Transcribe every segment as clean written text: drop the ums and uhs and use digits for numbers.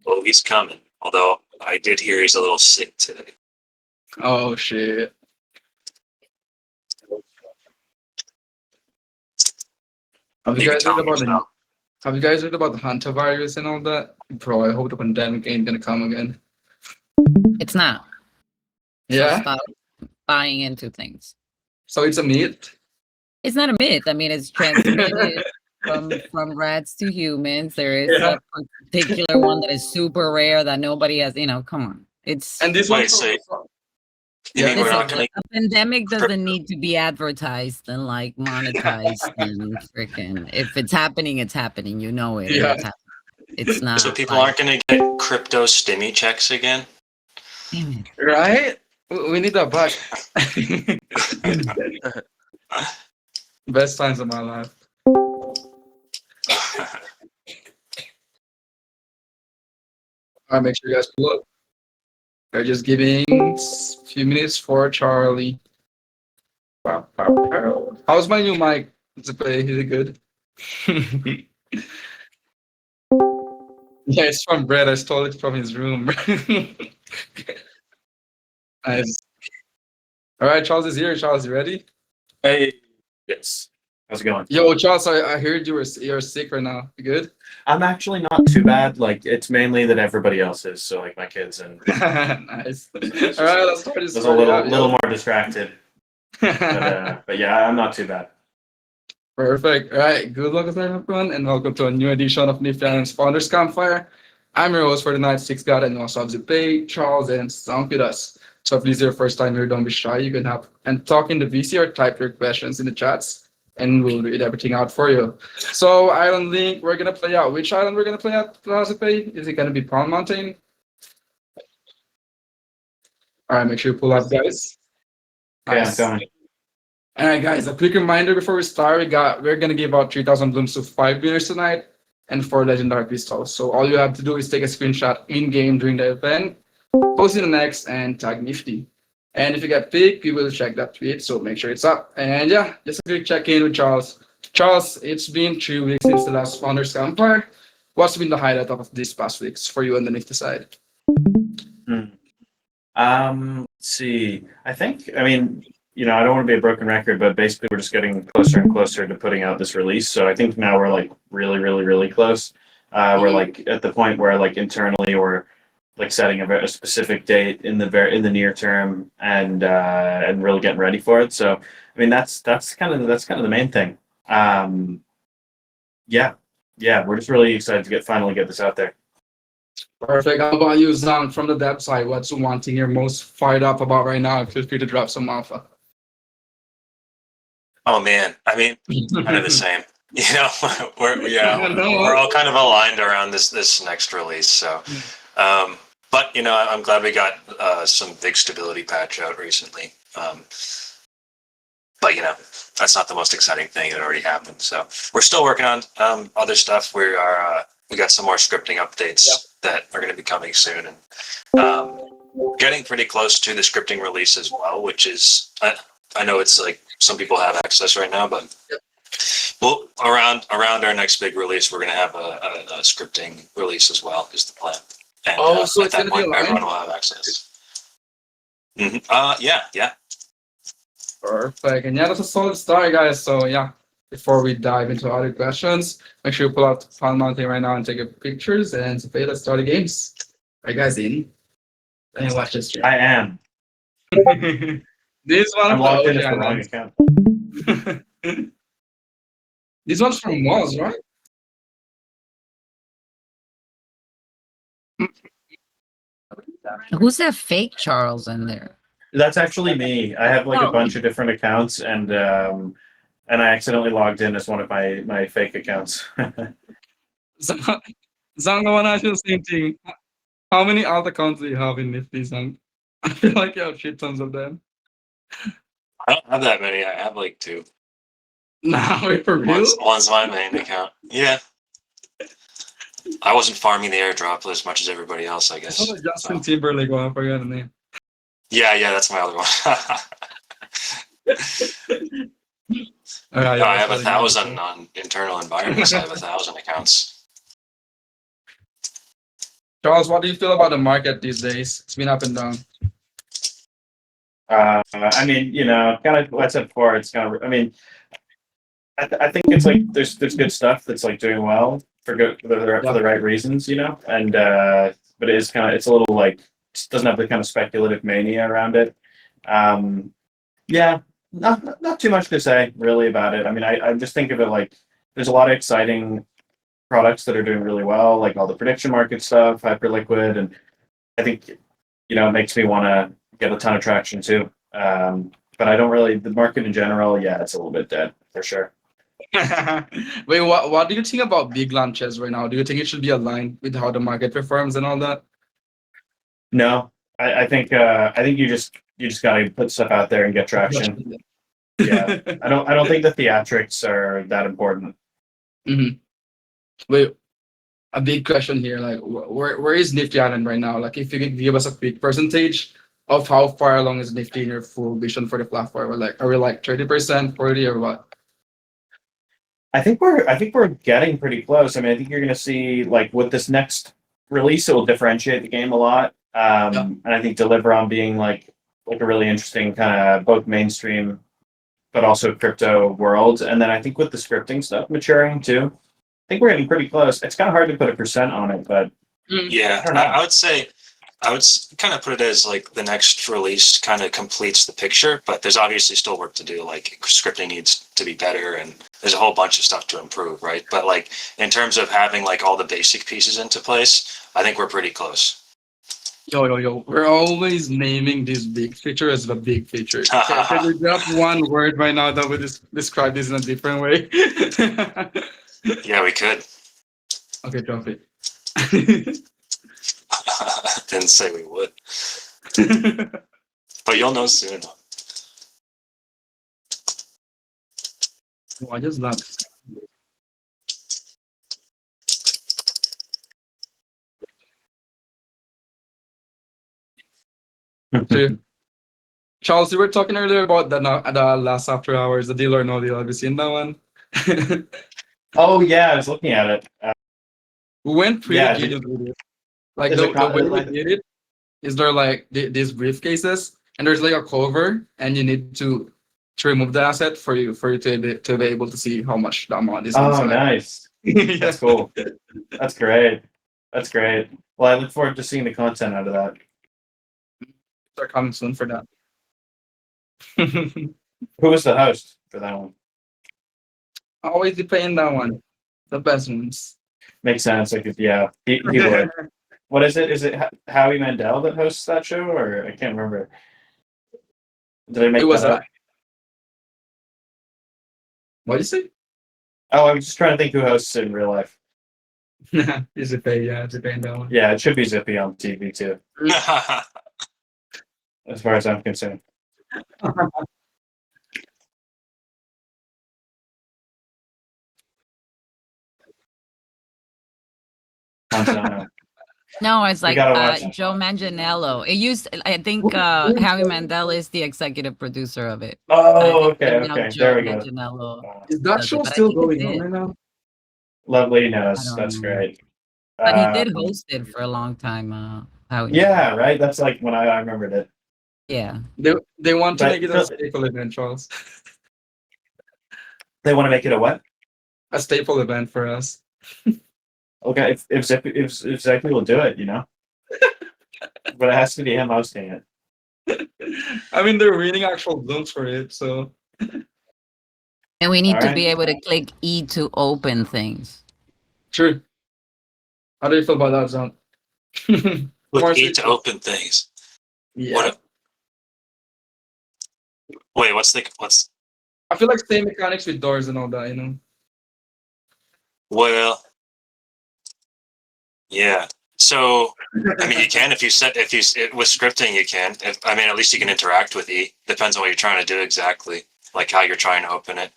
Well, he's coming. Although I did hear he's a little sick today. Oh shit. Have you You can guys heard tell me about the yourself. Have you guys heard about the Hunter virus and all that? Bro, I hope the pandemic ain't gonna come again. It's not. So Yeah? stop buying into things. So it's a myth? It's not a myth. I mean, it's transmitted from rats to humans. There is Yeah. a particular one that is super rare that nobody has. Come on. It's And this Wait, one's so you yeah, mean go we're listen. not ahead. going A pandemic to? doesn't need to be advertised and like monetized and freaking. If it's happening, it's happening. You know it, and Yeah. it's happening. It's So not people like, aren't going to get crypto stimmy checks again? damn it. Right? We need that back. Best times of my life. Alright, make sure you guys pull up. We're just giving a few minutes for Charlie. Wow, wow, wow. How's my new mic to play? Is it good? Yeah, it's from Brett. I stole it from his room. Nice. All right, Charles is here. Charles, you ready? Hey, yes. How's it going? Yo, Charles, I heard you're sick right now. You good? I'm actually not too bad. Like, it's mainly that everybody else is. So, like, my kids and Nice. All it's just- right, let's start this. I was a little more distracted. Yeah. But yeah, I'm not too bad. Perfect. All right, good luck with everyone, and welcome to a new edition of Nifty Island's Founders Campfire. I'm your host for the night, Six God, and also have Pay, Charles, and Sound with us. So if this is your first time here, don't be shy. You can have and talk in the VC or type your questions in the chats, and we'll read everything out for you. So island link, we're gonna play out. Which island we're gonna play out, Pay? Is it gonna be Palm Mountain? All right, make sure you pull up, guys. Okay, Nice. I'm going. All right, guys, a quick reminder before we start, we're gonna give out 3,000 blooms to 5 winners tonight and 4 legendary pistols. So all you have to do is take a screenshot in game during the event, post it in the next, and tag Nifty. And if you get picked, we will check that tweet, so make sure it's up. And yeah, just a quick check-in with Charles. Charles, it's been 3 weeks since the last Founders Campfire. What's been the highlight of these past weeks for you on the Nifty side? Let's see. I mean, I don't want to be a broken record, but basically we're just getting closer and closer to putting out this release. So I think now we're like really, really, really close. We're like at the point where like internally we're like setting a specific date in the near term and really getting ready for it. So I mean that's kind of the main thing. Yeah, we're just really excited to finally get this out there. Perfect. How about you, Zang, from the depth side? What's one thing you're most fired up about right now? Feel free to drop some alpha. Oh man, I mean, kind of the same. We're all kind of aligned around this next release. So, but I'm glad we got some big stability patch out recently. But that's not the most exciting thing that already happened. So we're still working on other stuff. We got some more scripting updates that are going to be coming soon, and getting pretty close to the scripting release as well. Which is I know it's like some people have access right now, but well, around our next big release, we're going to have a scripting release as well. Is the plan? And so at it's that going to be point, aligned? everyone will have access. Yeah. Perfect. And yeah, that's a solid start, guys. So yeah, before we dive into other questions, make sure you pull out Palm Mountain right now and take your pictures. And okay, let's start the games. Are you guys in? And watch this. I am. This one I'm of logged in the as the wrong OG account. islands. This one's from Moz, right? Who's that fake Charles in there? That's actually me. I have like a bunch of different accounts, and I accidentally logged in as one of my fake accounts. Zang, I want to ask you the same thing. How many alt accounts do you have in Nifty, Zang? I feel like you have shit tons of them. I don't have that many. I have like 2. Nah, wait, for real? One's my main account. Yeah. I wasn't farming the airdrop as much as everybody else, I guess. Oh, Justin Timberlake one. I forgot the name. Yeah, that's my other one. Alright, No, I have 1,000 on internal environments. I have 1,000 accounts. Charles, what do you feel about the market these days? It's been up and down. I mean, kind of what I said before. It's kind of. I mean, I think it's like there's good stuff that's like doing well for good for the right reasons, and but it is kind of it's a little like it doesn't have the kind of speculative mania around it. Yeah, not too much to say really about it. I mean, I just think of it like there's a lot of exciting products that are doing really well, like all the prediction market stuff, Hyperliquid, and I think it makes me want to get a ton of traction too. But I don't really the market in general. Yeah, it's a little bit dead for sure. Wait, what do you think about big launches right now? Do you think it should be aligned with how the market performs and all that? No, I think you just gotta put stuff out there and get traction. Yeah, I don't think the theatrics are that important. hmm Wait, a big question here. Like, where is Nifty Island right now? Like, if you could give us a quick percentage of how far along is Nifty in your full vision for the platform? Are we like 30%, 40, or what? I think we're getting pretty close. I mean, I think you're gonna see like with this next release, it will differentiate the game a lot. Yeah. And I think deliver on being like a really interesting kind of both mainstream but also crypto world. And then I think with the scripting stuff maturing too, I think we're getting pretty close. It's kind of hard to put a percent on it, but Yeah, I don't know. I would say kind of put it as like the next release kind of completes the picture, but there's obviously still work to do. Like scripting needs to be better, and there's a whole bunch of stuff to improve, right? But like in terms of having like all the basic pieces into place, I think we're pretty close. Yo. We're always naming this big feature as the big feature. Can we drop one word right now that would describe this in a different way? Yeah, we could. Okay, drop it. Didn't say we would, but you'll know soon. Oh, I just love it. Charles, you were talking earlier about the last after hours, the deal or no deal. Have you seen that one? Oh yeah, I was looking at it. We went pretty Yeah, genius with it. Like is the, it the way we like did it is there like these briefcases and there's like a cover and you need to remove the asset for you to be able to see how much the amount is oh inside. nice. Yeah. That's cool. That's great. That's great. Well, I look forward to seeing the content out of that. They're coming soon for that. Who was the host for that one? Always be playing that one. The best ones. Makes sense. Yeah, he would. What is it? Is it Howie Mandel that hosts that show, or I can't remember? Did I make It was that up? what do you say? Oh, I'm just trying to think who hosts it in real life. Is it pay? Yeah, it's a paying that one. Yeah, it should be Zippy on TV too, as far as I'm concerned. Montana. No, it's We like gotta watch it. Joe Manganiello. I think Howie Mandel is the executive producer of it. Oh, I think okay, now okay. Joe There we go. Manganiello Is that does it, show but I still think it going on did. right now? Lovely I knows. don't That's know. great. But he did Um, host it for a long time. Howie yeah, Mandel. right. That's like when I remembered it. Yeah. They want to But make it a staple event, Charles. they want to make it a what? A staple event for us. Okay, if Zippy will do it, but it has to be him hosting it. I mean, they're reading actual blooms for it, so And we need All to right. be able to click E to open things. true. How do you feel about that, John? With More E sweet- to open things. Yeah. What? Wait, what's? I feel like same mechanics with doors and all that. Well, yeah. So I mean, you can if you with scripting, you can. At least you can interact with E. Depends on what you're trying to do exactly, like how you're trying to open it.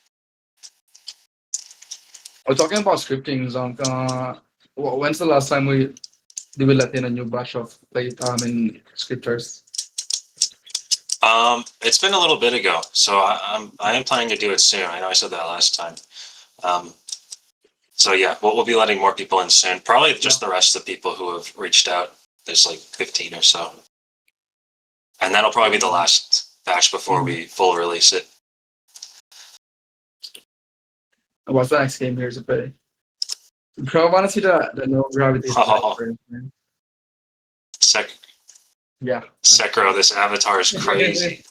We're talking about scripting, Zonk. When's the last time we let in a new batch of scripters? It's been a little bit ago, so I am planning to do it soon. I know I said that last time. So yeah, we'll be letting more people in soon. Probably just the rest of the people who have reached out. There's like 15 or so. And that'll probably be the last batch before we full release it. What's the next game here to play? I want to see the no gravity. Oh. Yeah. Sekiro, this avatar is crazy.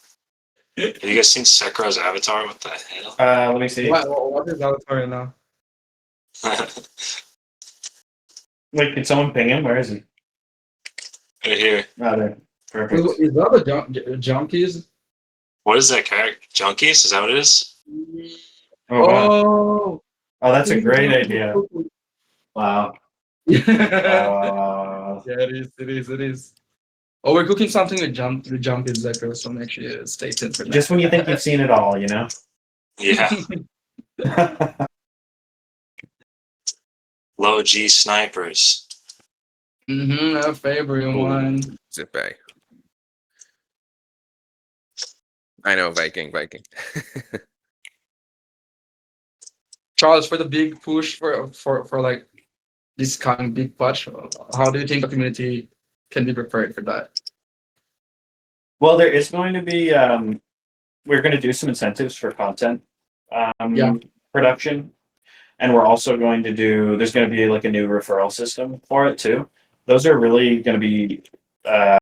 Have you guys seen Sekiro's avatar? What the hell? Let me see. What is Avatar now? Wait, did someone ping him? Where is he? Right here. Oh, there. Perfect. Is that the junkies? What is that character? Junkies? Is that what it is? Oh, wow. Oh, Oh, that's a great idea. Wow. yeah, Uh, it is. Oh, we're cooking something with junkies, Zekro, so make sure you stay tuned for that. just when you think you've seen it all, you know? Yeah. Low G snipers. A favorite one. Zip Bay. I know, Viking. Charles, for the big push for like this coming big push, how do you think the community can be prepared for that? Well, there is going to be, we're going to do some incentives for content Yeah. production. And we're also going to do, there's going to be like a new referral system for it too. Those are really going to be, I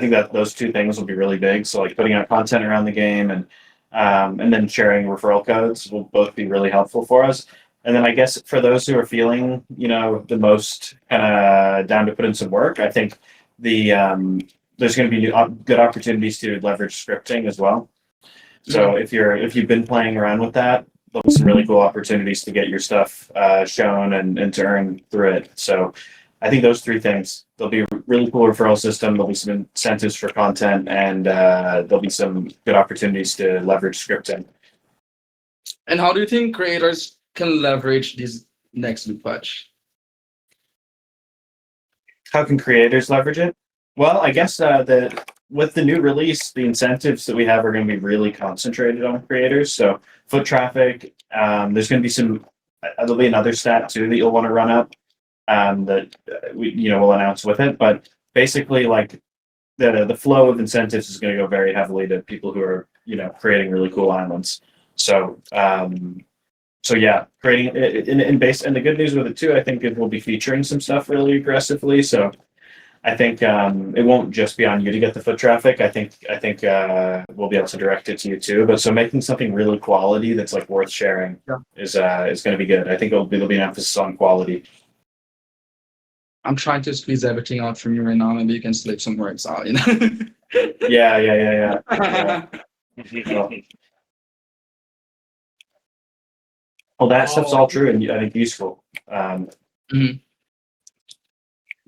think that those two things will be really big. So like putting out content around the game and then sharing referral codes will both be really helpful for us. And then I guess for those who are feeling, the most kind of down to put in some work, I think there's going to be good opportunities to leverage scripting as well. So if you've been playing around with that, there'll be some really cool opportunities to get your stuff shown and to earn through it. So I think those three things, there'll be a really cool referral system, there'll be some incentives for content, and there'll be some good opportunities to leverage scripting. And how do you think creators can leverage this next new patch? How can creators leverage it? Well, I guess with the new release, the incentives that we have are going to be really concentrated on creators. So foot traffic, there's going to be there'll be another stat too that you'll want to run up that we'll announce with it. But basically, like the flow of incentives is going to go very heavily to people who are creating really cool islands. So yeah, creating it and the good news with it too, I think it will be featuring some stuff really aggressively. So I think it won't just be on you to get the foot traffic. I think we'll be able to direct it to you too. But so making something really quality that's like worth sharing is going to be good. I think there'll be an emphasis on quality. I'm trying to squeeze everything out from you right now. Maybe you can slip some words out. Yeah. Well, that stuff's all true and I think useful.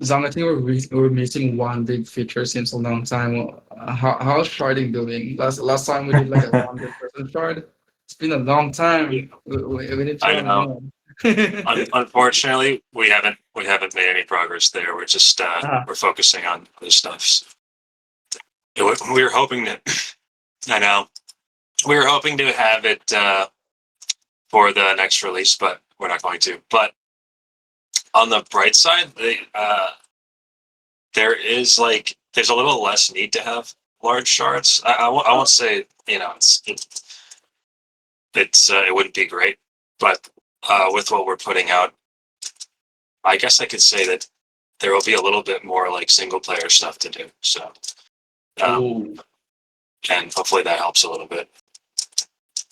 Zong, I think we're missing one big feature since a long time. How's sharding doing? Last time we did like a 100% shard. It's been a long time. We need to. I know. Unfortunately, we haven't made any progress there. We're just we're focusing on other stuff. We were hoping to. I know. We were hoping to have it for the next release, but we're not going to. But on the bright side, there's a little less need to have large shards. I won't say it wouldn't be great, but with what we're putting out, I guess I could say that there will be a little bit more like single player stuff to do. So, and hopefully that helps a little bit.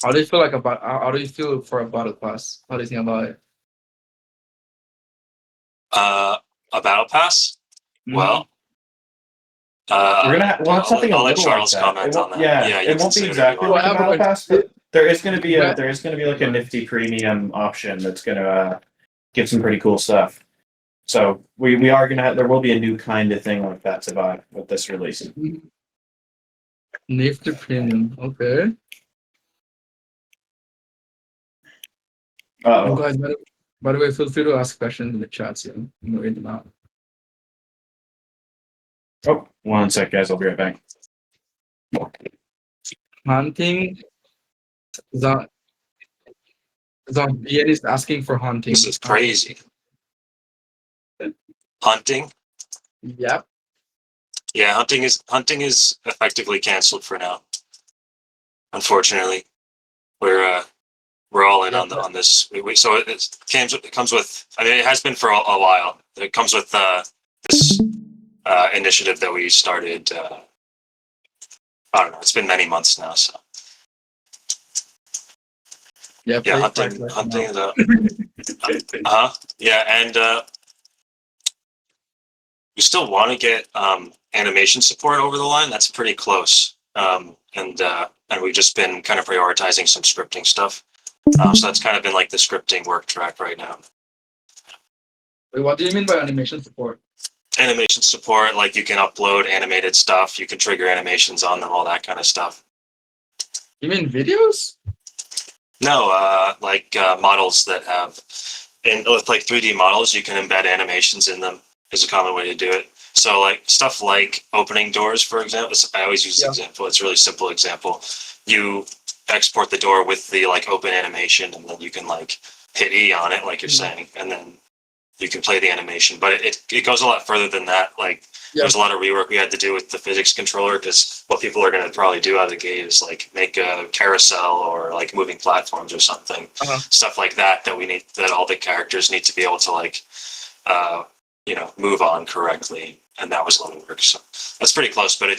How do you feel how do you feel for a battle pass? How do you think about it? A battle pass? Well, we'll have something I'll a let little Charles like that. comment on that. Yeah, it won't be exactly like a battle pass, but there is going to be like a nifty premium option that's going to give some pretty cool stuff. So we are going to have, there will be a new kind of thing like that to buy with this release. Nifty premium, okay. Uh-oh. Guys, by the way, feel free to ask questions in the chat. So you can read them out. Oh, 1 sec, guys. I'll be right back. Hunting. Zong, Ian is asking for hunting. This is crazy. Hunting? Yep. Yeah, hunting is effectively canceled for now. Unfortunately, we're all in Yeah, on this. So it comes with. I mean, it has been for a while. It comes with this initiative that we started. I don't know. It's been many months now. So yeah, yeah, play fight right hunting now. is yeah, and we still want to get animation support over the line. That's pretty close. And we've just been kind of prioritizing some scripting stuff. So that's kind of been like the scripting work track right now. Wait, what do you mean by animation support? Animation support, like you can upload animated stuff, you can trigger animations on them, all that kind of stuff. You mean videos? No, like models that have, and with like 3D models, you can embed animations in them. Is a common way to do it. So like stuff like opening doors, for example. I always use the example. It's a really simple example. You export the door with the like open animation, and then you can like hit E on it, like you're saying, and then you can play the animation. But it goes a lot further than that. Like there's a lot of rework we had to do with the physics controller, because what people are going to probably do out of the gate is like make a carousel or like moving platforms or something, stuff like that we need, that all the characters need to be able to like move on correctly, and that was a lot of work. So that's pretty close, but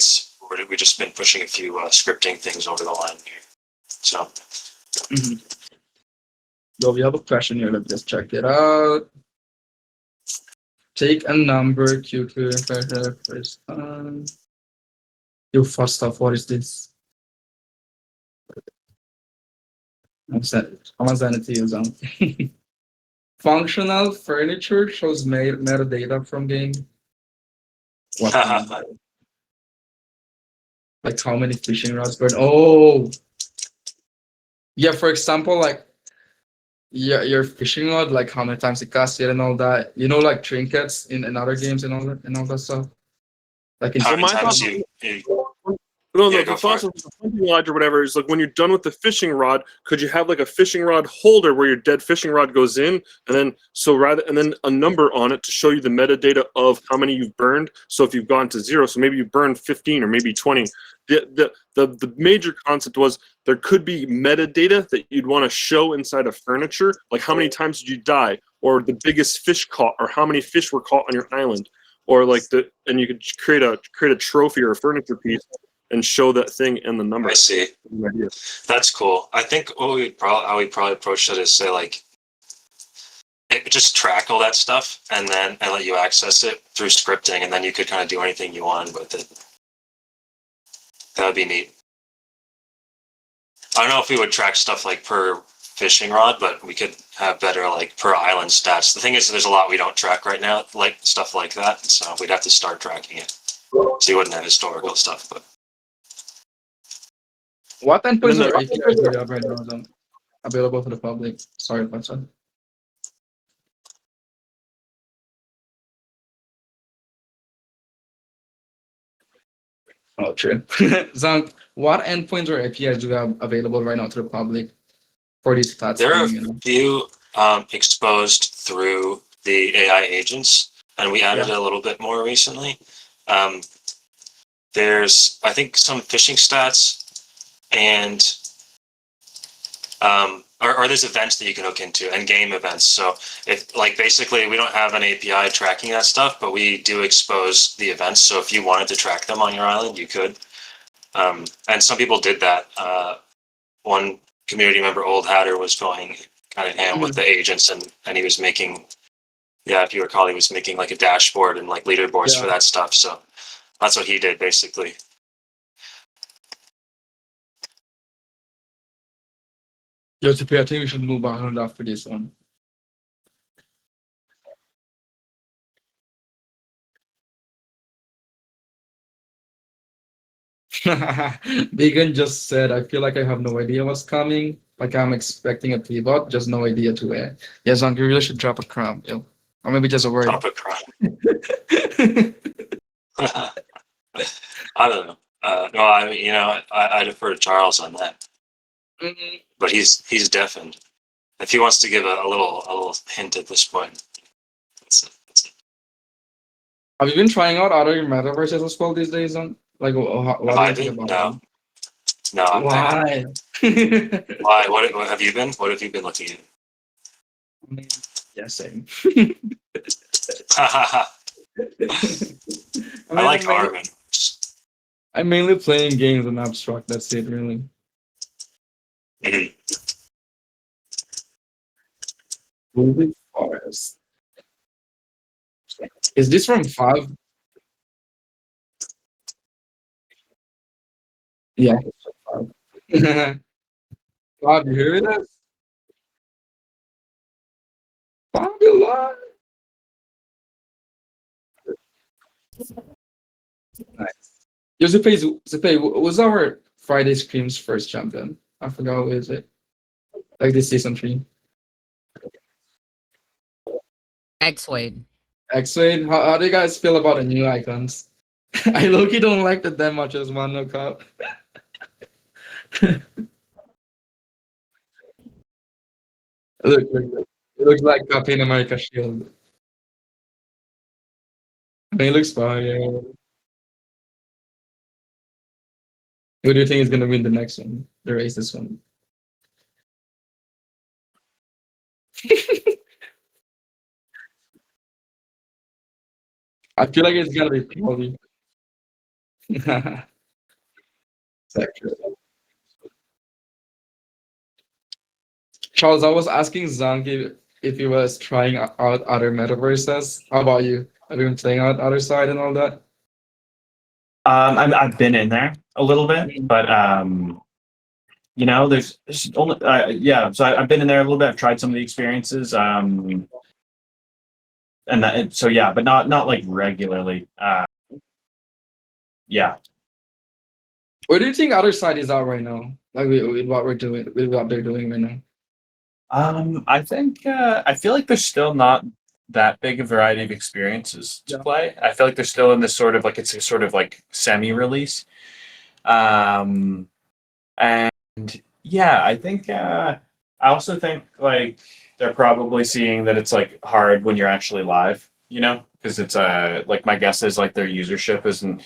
we've just been pushing a few scripting things over the line here. So Yo, we have a question here. Let's just check it out. Take a number, Q2, first time. You first off, what is this? I'm sending it to you, Zong. Functional furniture shows metadata from game. What? Like how many fishing rods burn? Oh, yeah. For example, like your fishing rod, like how many times it cast it and all that. You know, like trinkets in other games and all that stuff. Like in how many my times thought- you No, Yeah, no. go The for thoughts of the hunting lodge or whatever is like when you're done with the fishing rod, could you have like a fishing rod holder where your dead fishing rod goes in, and then a number on it to show you the metadata of how many you've burned. So if you've gone to 0, so maybe you burned 15 or maybe 20. The major concept was there could be metadata that you'd want to show inside of furniture, like how many times did you die, or the biggest fish caught, or how many fish were caught on your island, or like and you could create a trophy or a furniture piece and show that thing and the number. I see. That's cool. I think how we'd probably approach it is say like just track all that stuff and let you access it through scripting, and then you could kind of do anything you want with it. That would be neat. I don't know if we would track stuff like per fishing rod, but we could have better like per island stats. The thing is, there's a lot we don't track right now, like stuff like that. So we'd have to start tracking it. So you wouldn't have historical stuff, but. What endpoints or APIs do you have right now, Zong, available for the public? Sorry, what's that? Oh, true. Zong, what endpoints or APIs do you have available right now to the public for these stats? There are a few exposed through the AI agents, and we added a little bit more recently. There's, I think, some phishing stats, and or there's events that you can hook into, and game events. So if like basically we don't have an API tracking that stuff, but we do expose the events. So if you wanted to track them on your island, you could. And some people did that. One community member, Old Hatter, was going kind of ham with the agents, and he was making, if you recall, he was making like a dashboard and like leaderboards for that stuff. So that's what he did basically. Yo, TP, I think we should move on after this one. Vegan just said, I feel like I have no idea what's coming. Like I'm expecting a pivot, just no idea to where. Yeah, Zong, you really should drop a crumb, yo. Or maybe just a word. Drop a crumb. I don't know. No, I mean, I defer to Charles on that. But he's deafened. If he wants to give a little hint at this point, that's it. Have you been trying out other metaverses as well these days? Like, what Have do I you think been? about No, them? Why? Why? What have you been? What have you been looking at? I mean, yeah, same. I I mean, like Arvin. I'm mainly playing games in abstract. That's it, really. Mhm. Moving Forest. Is this from Five? Yeah, it's from Five. Five, you hear that? Babylon. Nice. Yo, Zupe, was our Friday Screams first champion? I forgot who is it. Like this season 3. X-Wade. X-Wade, how do you guys feel about the new icons? I low-key don't like it that much as Mono Cup. Look. It looks like Captain America shield. I mean, it looks fine, yeah. Who do you think is gonna win the next one? The race this one? I feel like it's gonna be Cody. Charles, I was asking Zank if he was trying out other metaverses. How about you? Have you been playing out other side and all that? I've been in there a little bit, but there's only yeah. So I've been in there a little bit. I've tried some of the experiences, so yeah, but not like regularly. Yeah. Where do you think other side is at right now? Like with what we're doing, with what they're doing right now. I think I feel like there's still not that big a variety of experiences to play. I feel like they're still in this sort of like it's a sort of like semi-release. And yeah, I think I also think like they're probably seeing that it's like hard when you're actually live, because it's like my guess is like their usership isn't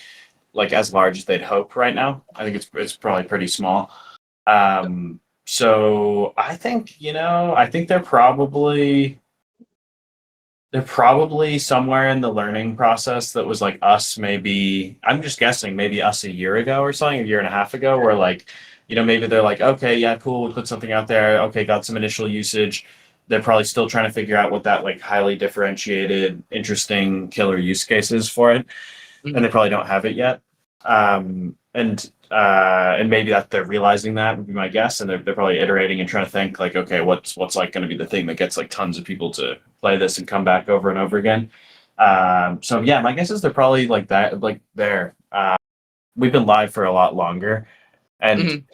like as large as they'd hope right now. I think it's probably pretty small. So I think, I think they're probably somewhere in the learning process that was like us maybe, I'm just guessing, maybe us a year ago or something, a year and a half ago, where like, maybe they're like, okay, yeah, cool, we put something out there, okay, got some initial usage. They're probably still trying to figure out what that like highly differentiated, interesting killer use case is for it. And they probably don't have it yet. And maybe that they're realizing that would be my guess, and they're probably iterating and trying to think like, okay, what's like going to be the thing that gets like tons of people to play this and come back over and over again. So yeah, my guess is they're probably like that, like there. We've been live for a lot longer, and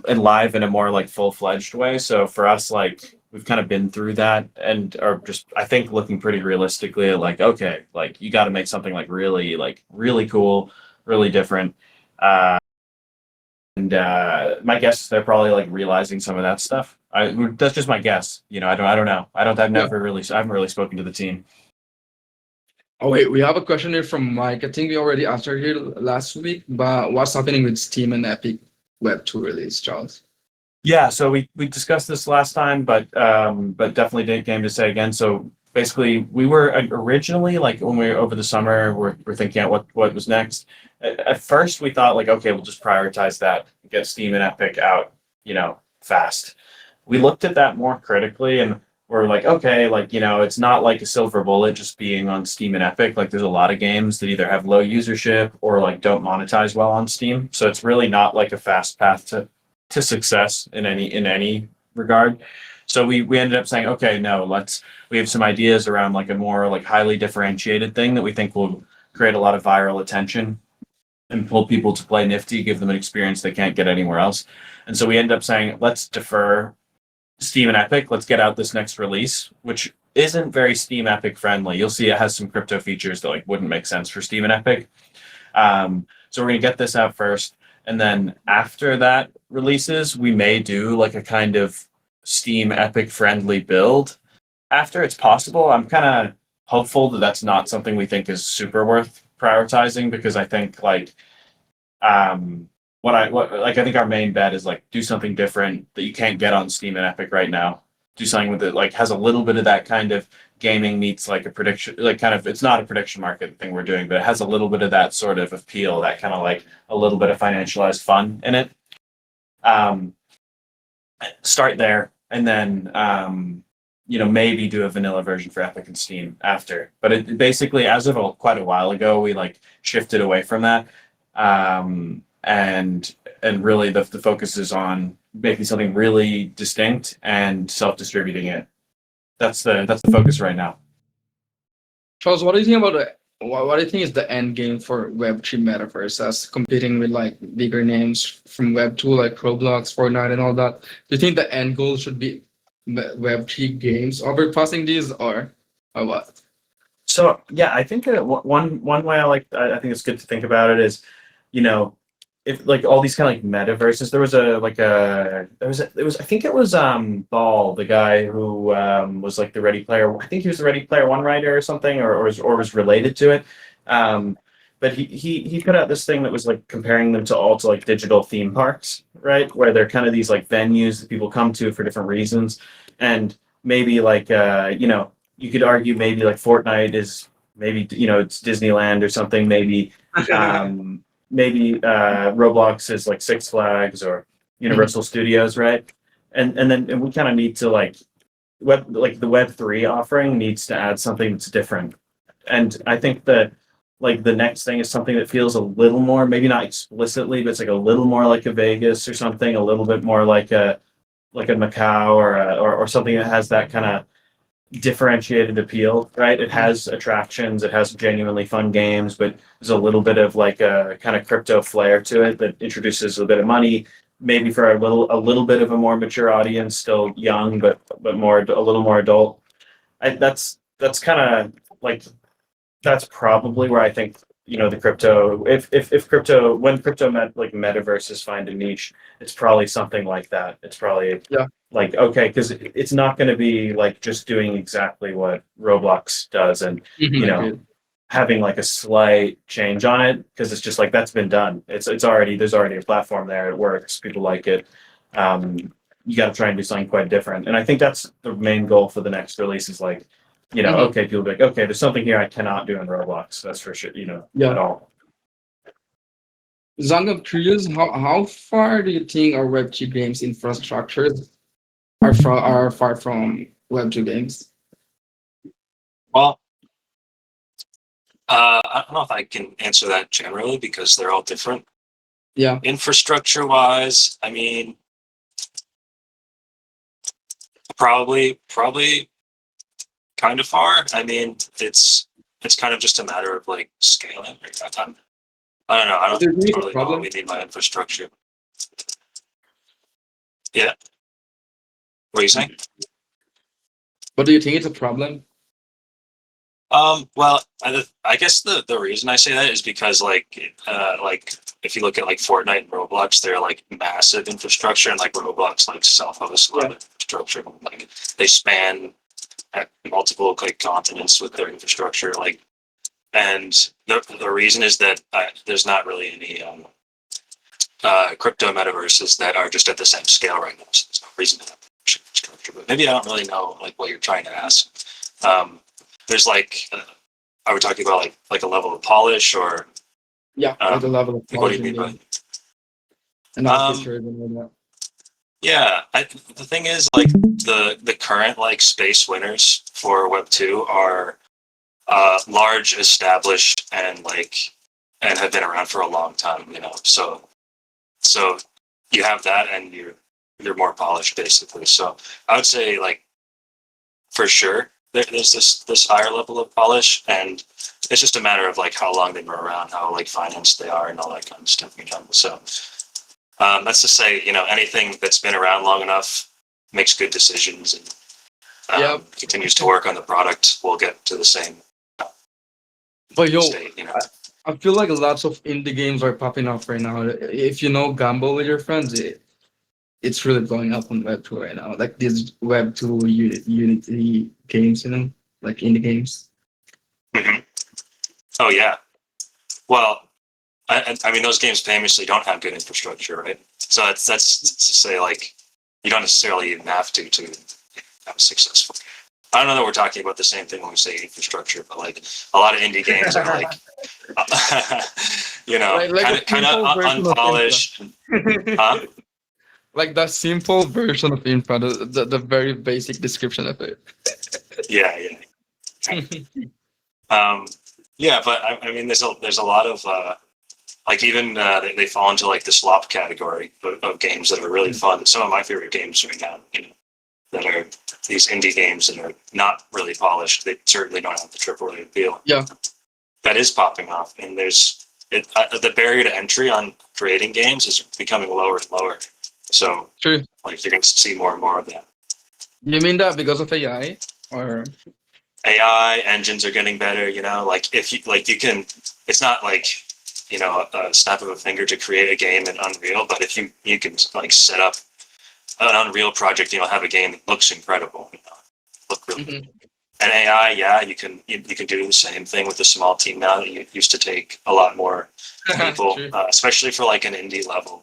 live in a more like full-fledged way. So for us, like we've kind of been through that and are just I think looking pretty realistically at like, okay, like you got to make something like really cool, really different. And my guess is they're probably like realizing some of that stuff. That's just my guess. I don't know. I haven't really spoken to the team. Oh wait, we have a question here from Mike. I think we already answered here last week, but what's happening with Steam and Epic Web 2 release, Charles? Yeah, so we discussed this last time, but definitely didn't game to say again. So basically, we were originally like when we were over the summer, we're thinking out what was next. At first, we thought like, okay, we'll just prioritize that, get Steam and Epic out, fast. We looked at that more critically, and we're like, okay, like it's not like a silver bullet just being on Steam and Epic. Like, there's a lot of games that either have low usership or like don't monetize well on Steam. So it's really not like a fast path to success in any regard. So we ended up saying, okay, no, we have some ideas around like a more like highly differentiated thing that we think will create a lot of viral attention and pull people to play Nifty, give them an experience they can't get anywhere else. And so we ended up saying, let's defer Steam and Epic. Let's get out this next release, which isn't very Steam Epic friendly. You'll see it has some crypto features that like wouldn't make sense for Steam and Epic. So we're gonna get this out first. And then after that releases, we may do like a kind of Steam Epic friendly build after. It's possible. I'm kind of hopeful that that's not something we think is super worth prioritizing, because I think like I think our main bet is like do something different that you can't get on Steam and Epic right now. Do something with it like has a little bit of that kind of gaming meets like a prediction, like kind of, it's not a prediction market thing we're doing, but it has a little bit of that sort of appeal, that kind of like a little bit of financialized fun in it. Um, Start there, and then maybe do a vanilla version for Epic and Steam after. But it basically, as of quite a while ago, we like shifted away from that, and really the focus is on making something really distinct and self-distributing it. That's the focus right now. Charles, what do you think about what do you think is the end game for Web3 metaverse as competing with like bigger names from Web2 like Roblox, Fortnite, and all that? Do you think the end goal should be Web3 games overpassing these, or what? So yeah, I think one way I think it's good to think about it is, if like all these kind of like metaverses, I think it was Ball, the guy who was like the Ready Player. I think he was the Ready Player One writer or something, or was related to it. But he put out this thing that was like comparing them to like digital theme parks, right? Where they're kind of these like venues that people come to for different reasons, and maybe like you could argue maybe like Fortnite is maybe it's Disneyland or something. Maybe Roblox is like Six Flags or Universal Studios, right? And we kind of need to like the Web3 offering needs to add something that's different. And I think that like the next thing is something that feels a little more, maybe not explicitly, but it's like a little more like a Vegas or something, a little bit more like a Macau, or something that has that kind of differentiated appeal, right? It has attractions, it has genuinely fun games, but there's a little bit of like a kind of crypto flair to it that introduces a bit of money, maybe for a little bit of a more mature audience, still young, but a little more adult. That's kind of like, that's probably where I think the crypto, if crypto, when crypto metaverses find a niche, it's probably something like that. It's probably like, okay, because it's not going to be like just doing exactly what Roblox does, and Agreed. having like a slight change on it, because it's just like that's been done. There's already a platform there. It works. People like it. You got to try and do something quite different, and I think that's the main goal for the next release. Is like, okay, people be like, okay, there's something here I cannot do in Roblox. That's for sure. At all. Zang, I'm curious, how far do you think our Web2 games infrastructures are far from Web2 games? Well, I don't know if I can answer that generally because they're all different. Yeah. Infrastructure wise, I mean, probably kind of far. I mean, it's kind of just a matter of like scaling. I don't know. I don't really know what we need by infrastructure. Yeah. What are you saying? But do you think it's a problem? Well, I guess the reason I say that is because like if you look at like Fortnite and Roblox, they're like massive infrastructure, and like Roblox like self-hosts a lot of infrastructure. Like they span multiple like continents with their infrastructure. Like, and the reason is that there's not really any crypto metaverses that are just at the same scale right now. So there's no reason to have infrastructure. But maybe I don't really know like what you're trying to ask. There's like, are we talking about like a level of polish, or Like the level of like, what do you mean by? Yeah, the thing is like the current like space winners for Web2 are large, established, and have been around for a long time. So you have that, and you're more polished basically. So I would say like for sure there's this higher level of polish, and it's just a matter of like how long they were around, how like financed they are, and all that kind of stuff. So that's to say, anything that's been around long enough makes good decisions and continues to work on the product will get to the same state. I feel like lots of indie games are popping up right now. If you know Gamble with your friends, it's really blowing up on Web 2 right now. Like these Web 2 Unity games, like indie games. Mhm. Oh yeah. Well, I mean, those games famously don't have good infrastructure, right? So that's to say, like, you don't necessarily even have to have a successful. I don't know that we're talking about the same thing when we say infrastructure, but like a lot of indie games are like, Like a kind of simple version of unpolished. Huh? Like the simple version of infra, the very basic description of it. Yeah, yeah. Yeah, but I mean, there's a lot of like even they fall into like the slop category of games that are really fun. Some of my favorite games right now, that are these indie games that are not really polished. They certainly don't have the AAA appeal. Yeah. That is popping off, and the barrier to entry on creating games is becoming lower and lower. So, True. like, you're going to see more and more of that. You mean that because of AI or? AI engines are getting better. Like if you like, you can. It's not like a snap of a finger to create a game in Unreal, but if you can like set up an Unreal project, have a game that looks incredible. Look really. Mhm. And AI, yeah, you can do the same thing with a small team now that you used to take a lot more people, True. especially for like an indie level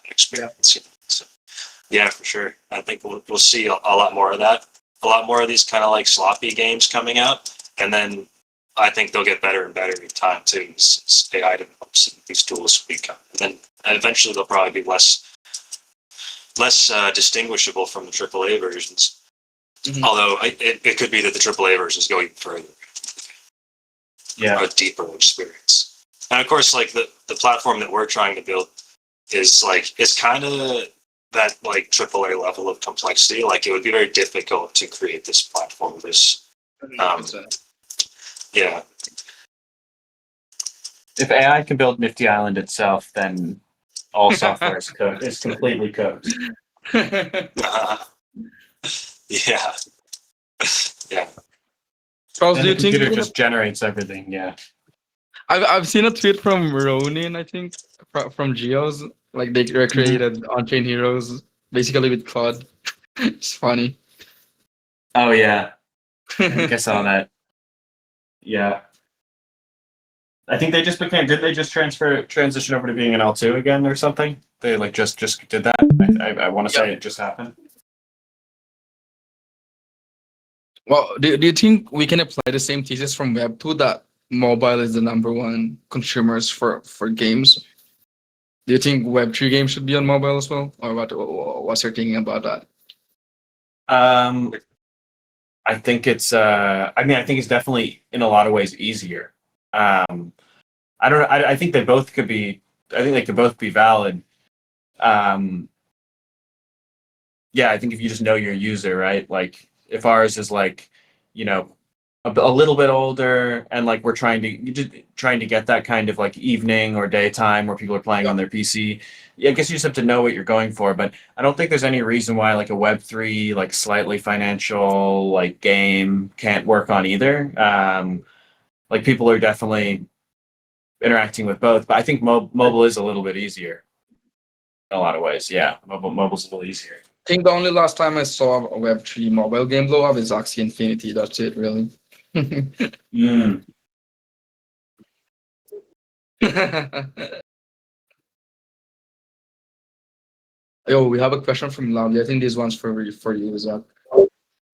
experience. So, yeah, for sure. I think we'll see a lot more of that. A lot more of these kind of like sloppy games coming out, and then I think they'll get better and better in time too. As AI develops and these tools become, and then eventually they'll probably be less distinguishable from the AAA versions. Mhm. Although it could be that the AAA versions go even further. Yeah. A deeper experience. And of course, like the platform that we're trying to build is kind of that like AAA level of complexity. Like it would be very difficult to create this platform. Yeah. If AI can build Nifty Island itself, then all software is cooked. It's completely cooked. Yeah. Yeah. Charles, Then do the you think computer just generates everything. Yeah. I've seen a tweet from Ronin, I think, from Geos. Like they recreated on-chain heroes basically with Claude. It's funny. Oh yeah. I think I saw that. Yeah. I think they just became. Did they just transition over to being an L2 again or something? They like just did that. I want to say it just happened. Well, do you think we can apply the same thesis from Web 2 that mobile is the number one consumers for games? Do you think Web 3 games should be on mobile as well? Or what's your thinking about that? I think it's. I think it's definitely in a lot of ways easier. I don't know. I think they both could be. I think they could both be valid. Yeah, I think if you just know your user, right? Like if ours is like, a little bit older, and like we're trying to get that kind of like evening or daytime where people are playing on their PC. Yeah, I guess you just have to know what you're going for. But I don't think there's any reason why like a Web3 like slightly financial like game can't work on either. Like people are definitely interacting with both, but I think mobile is a little bit easier in a lot of ways. Yeah, mobile's a little easier. I think the only last time I saw a Web3 mobile game blow up is Axie Infinity. That's it, really. Mm. Yo, we have a question from Lovely. I think this one's for you, Zach.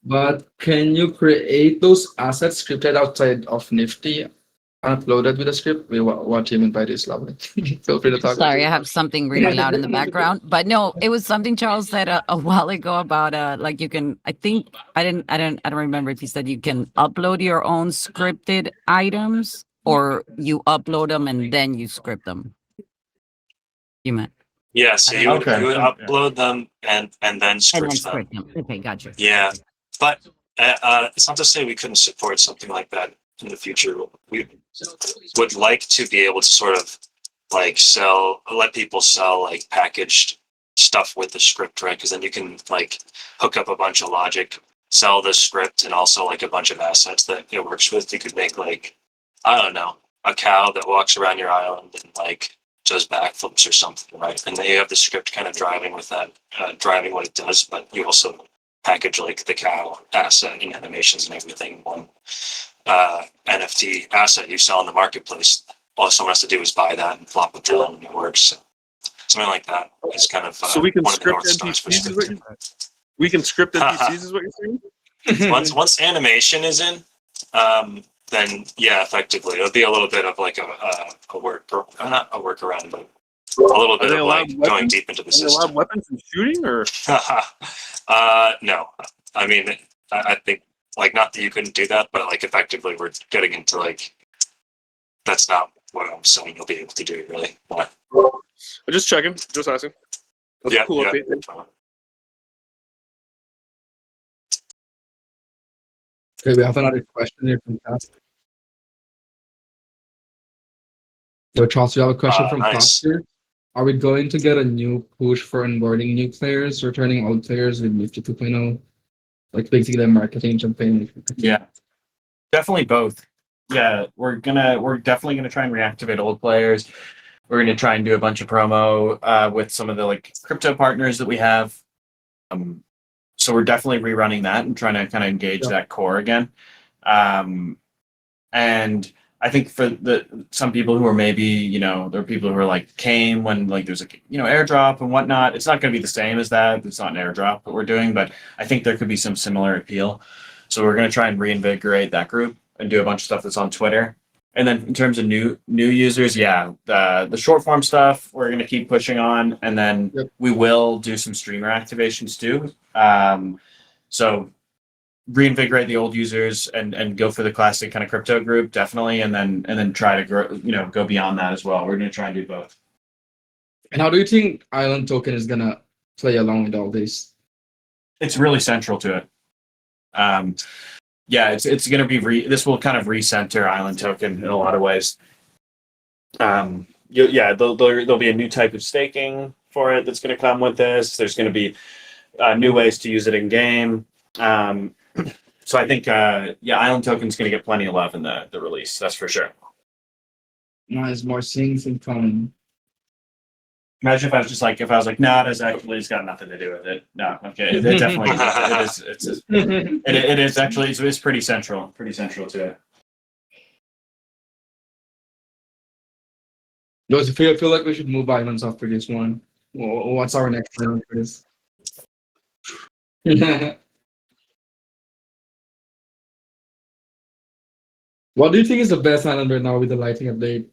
But can you create those assets scripted outside of Nifty and uploaded with a script? Wait, what do you mean by this, Lovely? Feel free to talk. Sorry, I have something really loud in the background. But no, it was something Charles said a while ago about like you can. I think I don't remember if he said you can upload your own scripted items or you upload them and then you script them. You meant Yeah. So you would Okay. upload them and then and script then them. script them. Okay, gotcha. Yeah. But it's not to say we couldn't support something like that in the future. We would like to be able to sort of like let people sell like packaged stuff with the script, right? Because then you can like hook up a bunch of logic, sell the script, and also like a bunch of assets that it works with. You could make like, I don't know, a cow that walks around your island and like does backflips or something, right? And then you have the script kind of driving with that, driving what it does, but you also package like the cow asset and animations and everything in one NFT asset you sell in the marketplace. All someone has to do is buy that and flop it down and it works. So something like that is kind of So we can one of the script North Stars for NPCs. scripting. We can script NPCs, is what you're saying? Once animation is in, then yeah, effectively it'll be a little bit of like a work, or not a workaround, but a little bit of like going deep into the Are they allowed system. weapons and shooting, or No, I mean, I think like not that you couldn't do that, but like effectively we're getting into like that's not what I'm saying you'll be able to do really. But, I'm just checking, just asking? That's yeah, a cool yeah. update. Okay, we have another question here from Casper. So Charles, we have a question from Nice. Casper. Are we going to get a new push for onboarding new players, returning old players with Nifty 2.0? Like basically a marketing campaign. Yeah, definitely both. Yeah, we're definitely gonna try and reactivate old players. We're gonna try and do a bunch of promo with some of the like crypto partners that we have. So we're definitely rerunning that and trying to kind of engage that core again. And I think for some people who are maybe, there are people who are like came when like there's a airdrop and whatnot. It's not going to be the same as that. It's not an airdrop that we're doing, but I think there could be some similar appeal. So we're going to try and reinvigorate that group and do a bunch of stuff that's on Twitter. And then in terms of new users, yeah, the short form stuff we're going to keep pushing on, and then we will do some streamer activations too. So reinvigorate the old users and go for the classic kind of crypto group, definitely, and then try to grow, go beyond that as well. We're going to try and do both. And how do you think Island Token is gonna play along with all this? It's really central to it. Yeah, it's going to be this will kind of recenter Island Token in a lot of ways. There'll be a new type of staking for it that's going to come with this. There's going to be new ways to use it in game. So I think, Island Token's going to get plenty of love in the release. That's for sure. Nice, more things and fun. Imagine if I was like, no, it's got nothing to do with it. No, okay, it definitely it is actually it's pretty central to it. Those feel like we should move islands after this one. What's our next round for this? What do you think is the best island right now with the lighting update?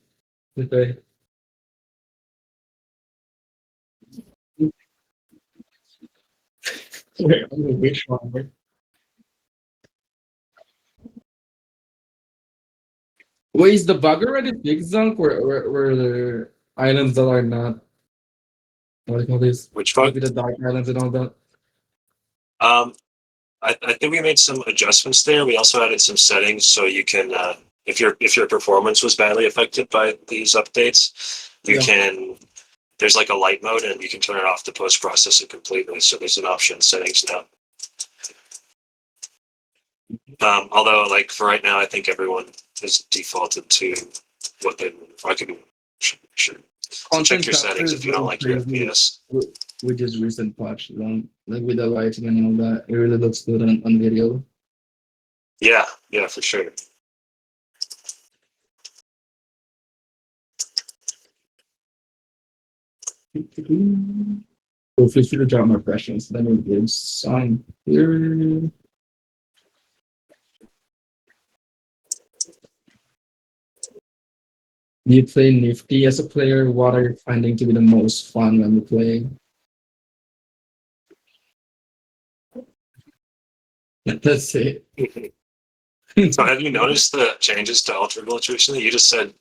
Okay. Wait, which one? Wait, is the bug already fixed, Zunk? Where the islands that are not, what do you call this? Which bug? With the dark islands and all that. I think we made some adjustments there. We also added some settings so you can, if your performance was badly affected by these updates, you can. There's like a light mode, and you can turn it off to post process it completely. So there's an option in settings now. Although, like for right now, I think everyone is defaulted to what they. I can check your settings if you don't like your FPS. With this recent patch, like with the lighting and all that, it really looks good on video. Yeah, for sure. So feel free to drop more questions. Let me give some here. You play Nifty as a player. What are you finding to be the most fun when you play? Let's see. So have you noticed the changes to Ultra Glitch recently? You just said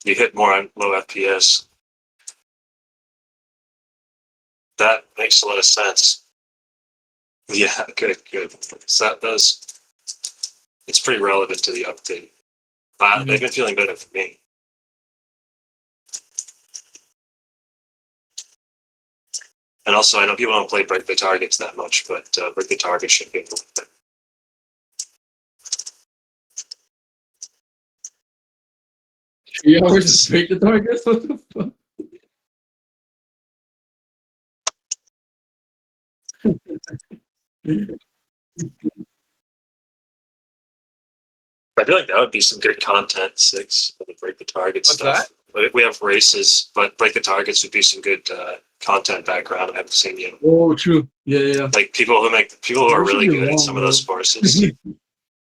you hit more on low FPS. That makes a lot of sense. Yeah, good. So that does. It's pretty relevant to the update. They've been feeling better for me. And also, I know people don't play Break the Targets that much, but Break the Target should be a little bit. 3 hours to break the targets? What the fuck? I feel like that would be some good content. Six, the break the target What's stuff. Like, we have races, but break the targets would be some good content background. I haven't seen yet. Oh, true. Yeah, yeah. Like people who are There should really be good at one, some of those though. courses.